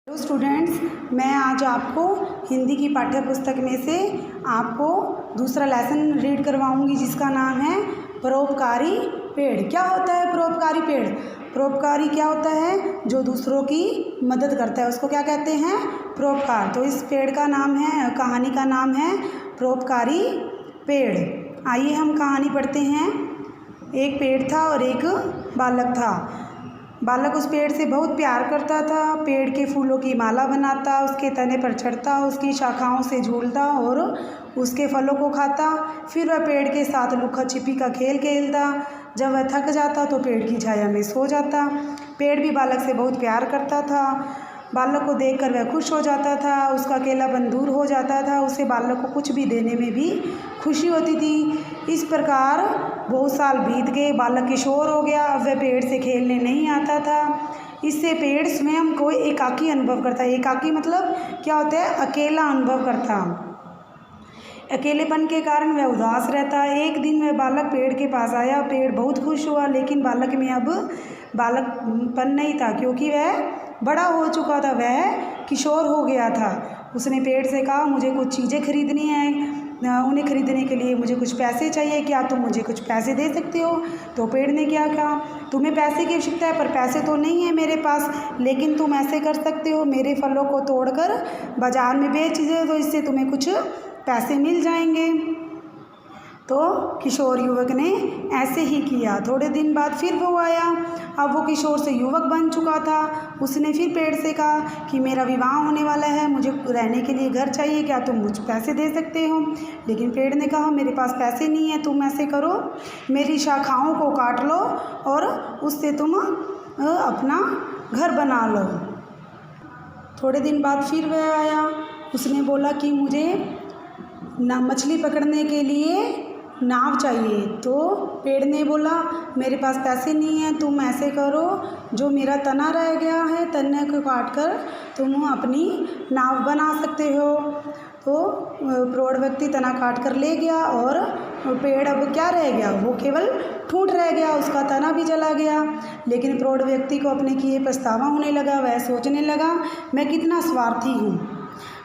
Hello students, मैं आज आपको हिंदी की पाठ्य पुस्तक में से आपको दूसरा लेसन रीड करवाऊंगी जिसका नाम है परोपकारी पेड़। क्या होता है परोपकारी पेड़? परोपकारी क्या होता है? जो दूसरों की मदद करता है उसको क्या कहते हैं? परोपकार। तो इस पेड़ का नाम है, कहानी का नाम है परोपकारी पेड़। आइए हम कहानी पढ़ते हैं। एक पेड़ था और एक बालक था। बालक उस पेड़ से बहुत प्यार करता था। पेड़ के फूलों की माला बनाता, उसके तने पर चढ़ता, उसकी शाखाओं से झूलता और उसके फलों को खाता। फिर वह पेड़ के साथ लुका छिपी का खेल खेलता। जब वह थक जाता तो पेड़ की छाया में सो जाता। पेड़ भी बालक से बहुत प्यार करता था। बालक को देखकर वह खुश हो जाता था, उसका अकेलापन दूर हो जाता था, उसे बालक को कुछ भी देने में भी खुशी होती थी। इस प्रकार बहुत साल बीत गए। बालक किशोर हो गया। अब वह पेड़ से खेलने नहीं आता था। इससे पेड़ स्वयं को एकाकी अनुभव करता। एकाकी मतलब क्या होता है? अकेला अनुभव करता। अकेलेपन के कारण वह उदास रहता। एक दिन वह बालक पेड़ के पास आया। पेड़ बहुत खुश हुआ, लेकिन बालक में अब बालकपन नहीं था, क्योंकि वह बड़ा हो चुका था, वह किशोर हो गया था। उसने पेड़ से कहा, मुझे कुछ चीज़ें खरीदनी हैं, उन्हें खरीदने के लिए मुझे कुछ पैसे चाहिए, क्या तुम मुझे कुछ पैसे दे सकते हो? तो पेड़ ने क्या कहा, तुम्हें पैसे की आवश्यकता है, पर पैसे तो नहीं है मेरे पास, लेकिन तुम ऐसे कर सकते हो, मेरे फलों को तोड़कर बाज़ार में बेच दो, तो इससे तुम्हें कुछ पैसे मिल जाएंगे। तो किशोर युवक ने ऐसे ही किया। थोड़े दिन बाद फिर वो आया। अब वो किशोर से युवक बन चुका था। उसने फिर पेड़ से कहा कि मेरा विवाह होने वाला है, मुझे रहने के लिए घर चाहिए, क्या तुम मुझे पैसे दे सकते हो? लेकिन पेड़ ने कहा, मेरे पास पैसे नहीं है, तुम ऐसे करो, मेरी शाखाओं को काट लो और उससे तुम अपना घर बना लो। थोड़े दिन बाद फिर वह आया। उसने बोला कि मुझे मछली पकड़ने के लिए नाव चाहिए। तो पेड़ ने बोला, मेरे पास पैसे नहीं हैं, तुम ऐसे करो, जो मेरा तना रह गया है, तने को काट कर तुम अपनी नाव बना सकते हो। तो प्रौढ़ व्यक्ति तना काट कर ले गया और पेड़ अब क्या रह गया? वो केवल ठूंठ रह गया, उसका तना भी जला गया। लेकिन प्रौढ़ व्यक्ति को अपने किए पछतावा होने लगा। वह सोचने लगा, मैं कितना स्वार्थी हूँ,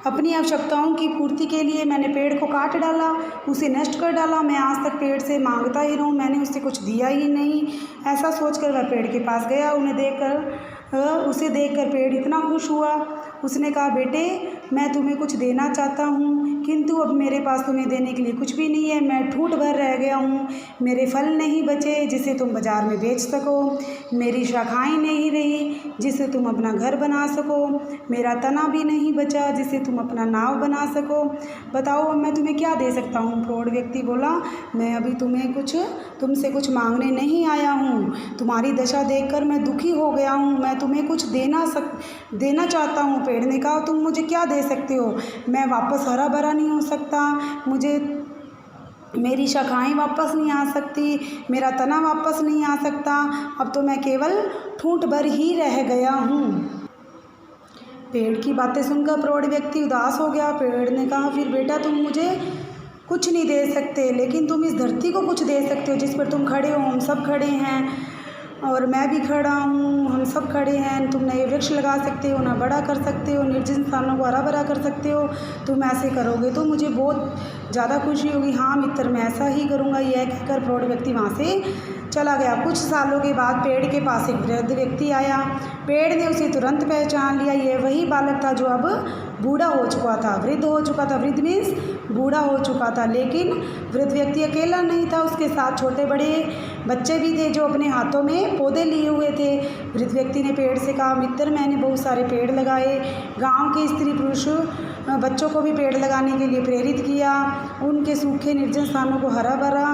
अपनी आवश्यकताओं की पूर्ति के लिए मैंने पेड़ को काट डाला, उसे नष्ट कर डाला। मैं आज तक पेड़ से मांगता ही रहूं, मैंने उससे कुछ दिया ही नहीं। ऐसा सोचकर वह पेड़ के पास गया। उसे देखकर पेड़ इतना खुश हुआ। उसने कहा, बेटे, मैं तुम्हें कुछ देना चाहता हूँ, किंतु अब मेरे पास तुम्हें देने के लिए कुछ भी नहीं है। मैं ठूंठ भर रह गया हूँ, मेरे फल नहीं बचे जिसे तुम बाज़ार में बेच सको, मेरी शाखाएँ नहीं रही जिसे तुम अपना घर बना सको, मेरा तना भी नहीं बचा जिसे तुम अपना नाव बना सको। बताओ अब मैं तुम्हें क्या दे सकता हूँ? प्रौढ़ व्यक्ति बोला, मैं अभी तुमसे कुछ मांगने नहीं आया हूँ, तुम्हारी दशा देखकर मैं दुखी हो गया हूँ, मैं तुम्हें कुछ देना चाहता हूँ। पेड़ ने कहा, तुम मुझे क्या दे सकते हो? मैं वापस हरा भरा नहीं हो सकता, मेरी शाखाएं वापस नहीं आ सकती, मेरा तना वापस नहीं आ सकता, अब तो मैं केवल ठूंठ भर ही रह गया हूँ। पेड़ की बातें सुनकर प्रौढ़ व्यक्ति उदास हो गया। पेड़ ने कहा, फिर बेटा, तुम मुझे कुछ नहीं दे सकते, लेकिन तुम इस धरती को कुछ दे सकते हो जिस पर तुम खड़े हो। हम सब खड़े हैं और मैं भी खड़ा हूँ, हम सब खड़े हैं। तुम नए वृक्ष लगा सकते हो, ना बड़ा कर सकते हो, निर्जन स्थानों को हरा भरा कर सकते हो। तुम ऐसे करोगे तो मुझे बहुत ज़्यादा खुशी होगी। हाँ मित्र, मैं ऐसा ही करूँगा। यह कहकर प्रौढ़ व्यक्ति वहाँ से चला गया। कुछ सालों के बाद पेड़ के पास एक वृद्ध व्यक्ति आया। पेड़ ने उसे तुरंत पहचान लिया। यह वही बालक था जो अब बूढ़ा हो चुका था, वृद्ध हो चुका था। वृद्ध मीन्स बूढ़ा हो चुका था। लेकिन वृद्ध व्यक्ति अकेला नहीं था, उसके साथ छोटे बड़े बच्चे भी थे जो अपने हाथों में पौधे लिए हुए थे। वृद्ध व्यक्ति ने पेड़ से कहा, मित्र, मैंने बहुत सारे पेड़ लगाए, गांव के स्त्री पुरुष बच्चों को भी पेड़ लगाने के लिए प्रेरित किया, उनके सूखे निर्जन स्थानों को हरा भरा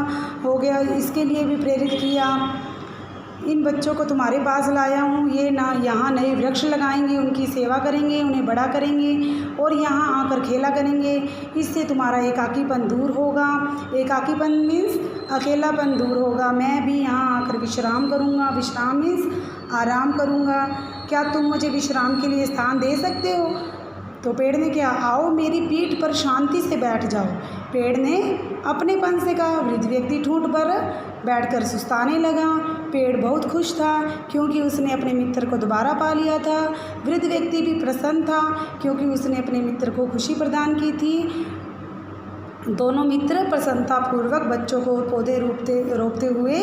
हो गया इसके लिए भी प्रेरित किया। इन बच्चों को तुम्हारे पास लाया हूँ, ये यहाँ नए वृक्ष लगाएंगे, उनकी सेवा करेंगे, उन्हें बड़ा करेंगे और यहाँ आकर खेला करेंगे। इससे तुम्हारा एकाकीपन दूर होगा। एकाकीपन मीन्स अकेलापन दूर होगा। मैं भी यहाँ आकर विश्राम करूँगा। विश्राम मीन्स आराम करूँगा। क्या तुम मुझे विश्राम के लिए स्थान दे सकते हो? तो पेड़ ने क्या, आओ मेरी पीठ पर शांति से बैठ जाओ। पेड़ ने अपनेपन से कहा। वृद्ध व्यक्ति ठूंठ पर बैठकर सुस्ताने लगा। पेड़ बहुत खुश था क्योंकि उसने अपने मित्र को दोबारा पा लिया था। वृद्ध व्यक्ति भी प्रसन्न था क्योंकि उसने अपने मित्र को खुशी प्रदान की थी। दोनों मित्र प्रसन्नतापूर्वक बच्चों को पौधे रोपते हुए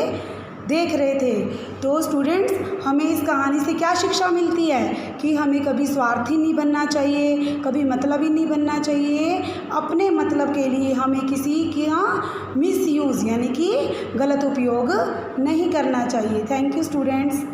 देख रहे थे। तो स्टूडेंट्स, हमें इस कहानी से क्या शिक्षा मिलती है कि हमें कभी स्वार्थी नहीं बनना चाहिए, कभी मतलबी नहीं बनना चाहिए। अपने मतलब के लिए हमें किसी का मिसयूज़ यानी कि गलत उपयोग नहीं करना चाहिए। Thank you students.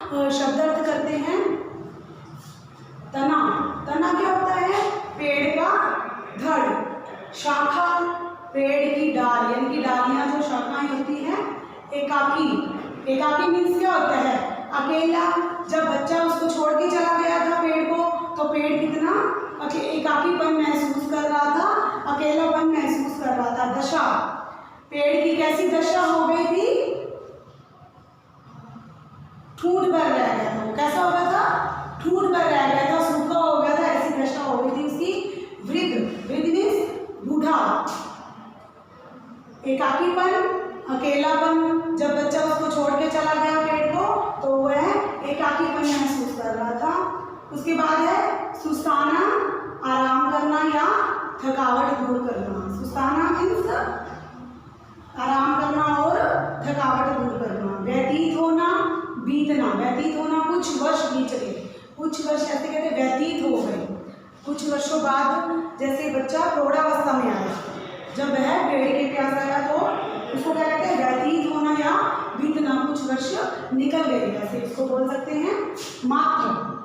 शब्द अर्थ करते हैं। तना, तना क्या होता है? पेड़ का धड़। शाखा, पेड़ की डाल, यानी कि डालियां जो शाखाएं होती हैं। एकाकी, एकाकी मीन्स क्या होता है? अकेला। जब बच्चा उसको छोड़ के चला गया था पेड़ को, तो पेड़ कितना एकाकीपन महसूस कर रहा था, अकेलापन महसूस कर रहा था। दशा, पेड़ की कैसी दशा हो गई थी? ठूंठ पर रह गया था। कैसा हो गया था? ठूंठ पर रह गया था, सूखा हो गया था, ऐसी दशा हो गई थी उसकी। वृद्ध, वृद्ध मीन्स बूढ़ा। एकाकीपन, अकेलापन, जब बच्चा उसको छोड़ के चला गया पेड़ को, तो वह एकाकीपन महसूस कर रहा था। उसके बाद है सुस्ताना, आराम करना या थकावट दूर करना। सुस्ताना मीन्स आराम करना और थकावट दूर करना। व्यतीत होना, बीतना, व्यतीत होना कुछ वर्ष बीत गए, कुछ वर्ष ऐसे कहते व्यतीत हो गए। कुछ वर्षों बाद जैसे बच्चा प्रौढ़ावस्था में आया, जब वह पेड़ के प्यास आया तो उसको क्या कहते हैं? व्यतीत होना या बीतना, कुछ वर्ष निकल गए, ऐसे इसको बोल सकते हैं। मात्र,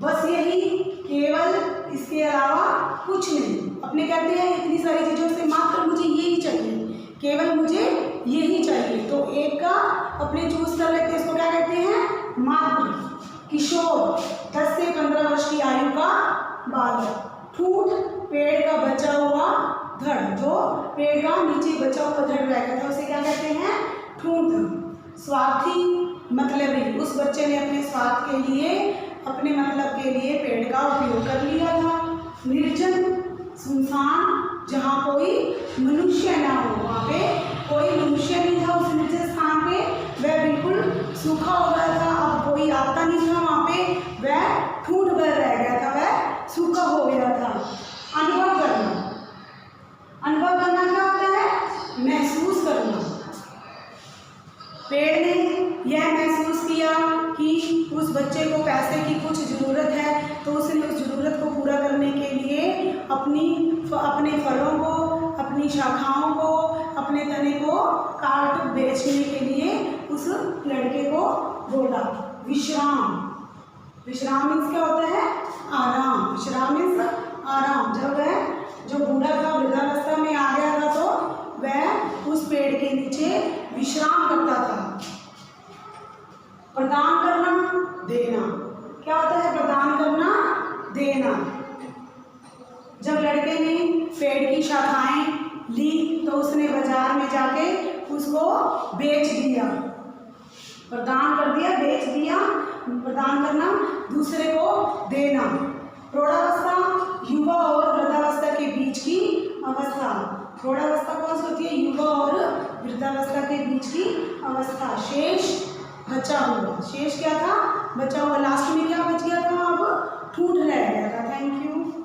बस यही, केवल, इसके अलावा कुछ नहीं। अपने कहते हैं इतनी सारी चीज़ों से मात्र मुझे यही चाहिए, केवल मुझे यही चाहिए, तो एक का अपने चूज कर लेते हैं, इसको क्या कहते हैं? मात्र। किशोर, 10 से 15 वर्ष की आयु का बालक। ठूंठ, पेड़ का बचा हुआ धड़, जो पेड़ का नीचे बचा हुआ धड़ रह गया था उसे क्या कहते हैं? ठूंठ। स्वार्थी, मतलबी, उस बच्चे ने अपने स्वार्थ के लिए, अपने मतलब के लिए पेड़ का उपयोग कर लिया था। निर्जन, सुनसान, जहाँ कोई मनुष्य ना हो, वहाँ पे कोई मनुष्य नहीं था उस निर्जन स्थान पे, वह बिल्कुल सूखा हो गया था, अब कोई आता नहीं था वहाँ पे, वह ठूंठ भर रह गया था, वह सूखा हो गया था। अनुभव करना, अनुभव करना क्या होता है? महसूस करना। पेड़ ने यह महसूस किया कि उस बच्चे को पैसे की कुछ ज़रूरत है, तो उसने उस ज़रूरत को पूरा करने के लिए अपने फलों को, अपनी शाखाओं को, अपने तने को काट बेचने के लिए उस लड़के को बोला। विश्राम, विश्राम मीन्स क्या होता है? आराम। विश्राम मीन्स आराम। जब वह जो बूढ़ा था, वृद्धावस्था में आ गया था, तो वह उस पेड़ के नीचे विश्राम करता था। प्रदान करना, देना, क्या होता है? प्रदान करना, देना। जब लड़के ने पेड़ की शाखाएं ली, तो उसने बाजार में जाके उसको बेच दिया। प्रदान कर दिया, बेच दिया। प्रदान करना, दूसरे को देना। प्रौढ़ावस्था, युवा और वृद्धावस्था के बीच की अवस्था। प्रौढ़ावस्था कौन सी होती है? युवा और वृद्धावस्था के बीच की अवस्था। शेष, बचा हुआ। शेष क्या था? बचा हुआ। लास्ट में क्या बच गया था? अब ठूंठ रह गया था। Thank you.